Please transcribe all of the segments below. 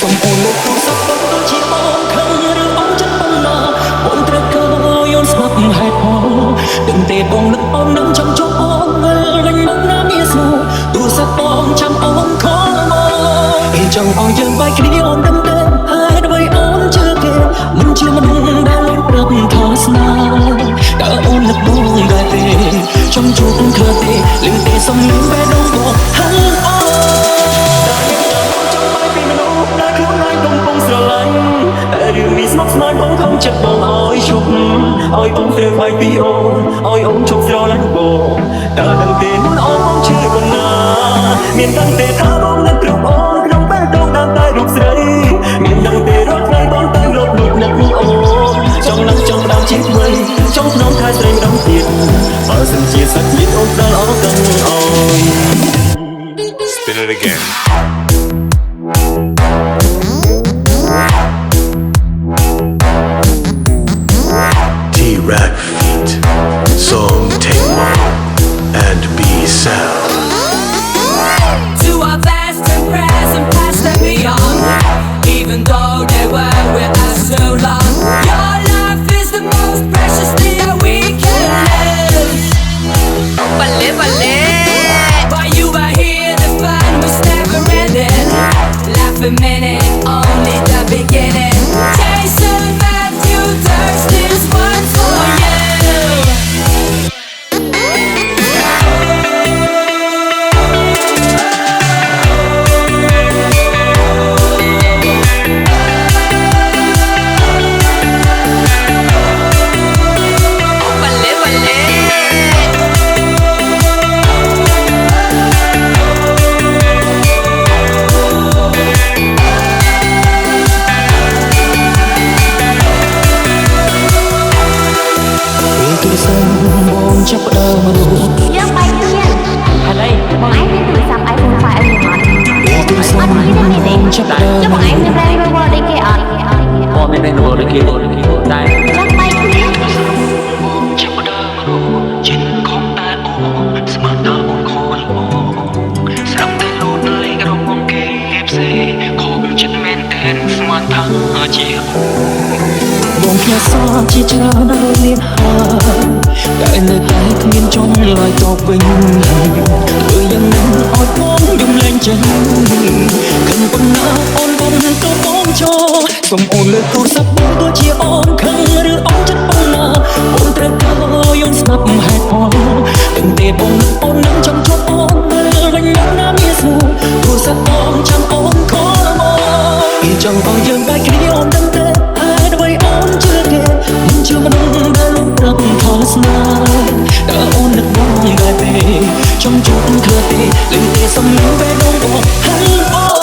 សំអូនលើទូរស័ព្ទដូចជាអូនខឹងឬអូនចិត្តបងណាអូនត្រូវក៏យល់ស្រាប់ហេតុផលដឹងទេបងនឹកអូននឹងចង់ជួបអូនវិលវិញមកណាមានស្នូទូរស័ព្ទបងចាំអូនខលមកគេចង់ឲ្យយើងបែកគ្នាអូនដឹងទេហើយដើម្បីអូនជឿគេមិនជាមនុស្សដែលអូនប្រាប់ថាស្នេហ៍តើអូននឹកបងដែរទេចង់ជួបអូនឃើញទេឮទេសំឡេងបេះដូងបងហើយអូនរឿងនេះស្មុគស្មាញបងខំចិត្តបងឲ្យឈប់ឲ្យបងទៅបាយពីអូនឲ្យអូនឈប់ស្រឡាញ់បងតើដឹងទេមុនអូនបងជឿបងណាមានដឹងទេថាបងនឹងគ្រប់អូនក្នុងបេះដូងដើមតែរូបស្រីមានដឹងទេរាល់ថ្ងៃបងតែលត់លួចនឹកអូនចង់នឹងចង់ដើមជាថ្មីចង់ក្នុងខែស្រីម្ដងទៀតបើសិនជាសាច់ញាតិអូនដល់អរគុណអើយ Spin it again. T-Rack Feet, Song Taimo, and B-Sound. To our past and present, past and beyond. Even though they were with us so long, your life is the most precious thing that we can live. Bale, bale. While you were here, the fun was never ending. Laugh a minute, only the beginning. Jason Matthew Durst, this one's for you. Bale, bale. ទូរស័ព្ទបងចាប់ផ្ដើមរੂយើងបែកគ្នាហើយ បងឯងមានទូរស័ព្ទ iPhone 5ឲ្យខ្ញុំអត់ ទូរស័ព្ទបងចាប់ផ្ដើម ចុះបងឯងមាន brand rover ដូចគេអត់ បងមាននៅលើគេតែ ចាំបែកគ្នា ចាប់ផ្ដើមរੂជិនខំតែអូស្មានដល់បងខលបងស្រាប់តែលូតលេងរំបងគេផ្សេងខលចិត្តមែនតែស្មានថាជាបងផ្ញើសារជាច្រើនរលៀនហើយតែនៅតែគ្មានចង់ឡើយតបវិញធ្វើយ៉ាងណាឲ្យបងយំលែងចេញគិនប៉ុណ្ណាអូនបងទៅបងចូលសូមអូនលើកទូរស័ព្ទបងដូចជាអូនខឹងឬអូនចិត្តប៉ុណ្ណាអូនត្រូវក៏យល់ស្ដាប់ហេតុផលដឹងទេបងអូននឹងចង់ជួបអូនវិលវិញមកណាមានស្នូទូរស័ព្ទបងចាំអូនខលមកគេចង់ឲ្យយើងបែកគ្នាអូនដឹងទេដើម្បីអូនជឿគេមិនជឿមនុស្សដែលលោកប្រាប់ថាស្នេហ៍តើអូននឹកបងដែរទេចង់ជួបអូនឃើញទេឮទេសំឡេងបេះដូងបងហើយអូន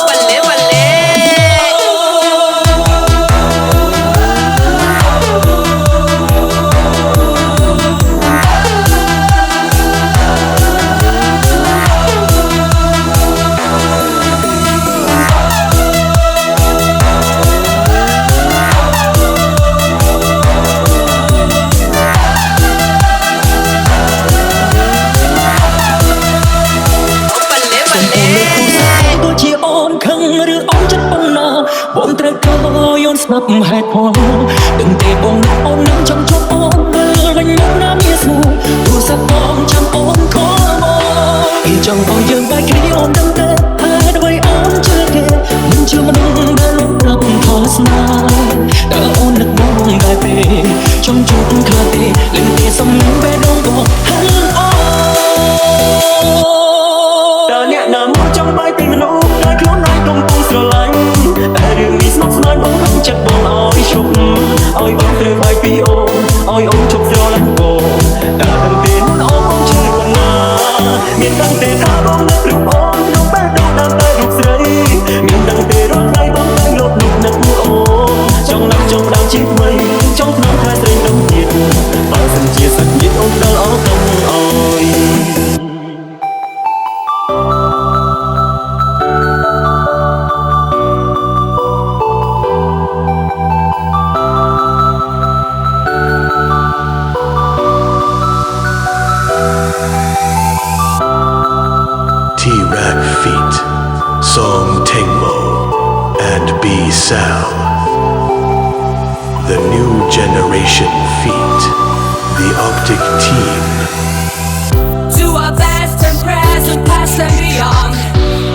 Bale, bale. Bale, bale. ដូចជាអូនខឹងឬអូនចិត្តប៉ុណ្ណាបងត្រូវក៏យល់ស្ដាប់ហេតុផលដឹងទេបងអូននឹងចង់ជួបអូនវិលវិញមកណាមានស្នូទូរស័ព្ទបងចាំអូនខលមកគេចង់ឲ្យយើងបែកគ្នាអូនដឹងទេហើយដើម្បីអូនជឿគេមិនជឿមនុស្សដែលលោកប្រាប់ថាស្នេហ៍តើអូននឹកបងដែរទេចង់ជួបអូនឃើញទេឮទេសំឡេងបេះដូងបងហើយអូន តើអ្នកណាមកចង់បាយពីមនុស្សដែលខ្លួនឯងកំពុងស្រឡាញ់តែរឿងនេះស្មុគស្មាញបងខំចិត្តបងឲ្យឈប់ឲ្យបងទៅបាយពីអូនឲ្យអូនឈប់ស្រឡាញ់បងតើដឹងទេមុនអូនបងជឿបងណាមានដឹងទេថាបងនឹករូបអូនក្នុងបេះដូងដើមតែរូបស្រីមានដឹងទេរាល់ថ្ងៃបងតែលត់លួចនឹកអូនចង់នឹងចង់ដើមជាថ្មីចង់ក្នុងខែស្រីម្ដងទៀតបើសិនជាសាច់ញាតិអូនដល់អរគុណអើយ T-Rack Feet, Song Taimo, and B Cell. The new generation feat. The Optic Team. To our past and present, past and beyond.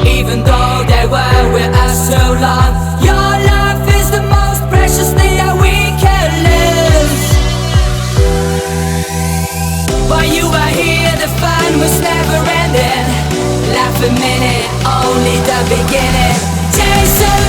Even though they were with us so long, your life is the most precious thing that we can lose. While you were here, the fun was never ending. Laugh a minute, only the beginning. Jason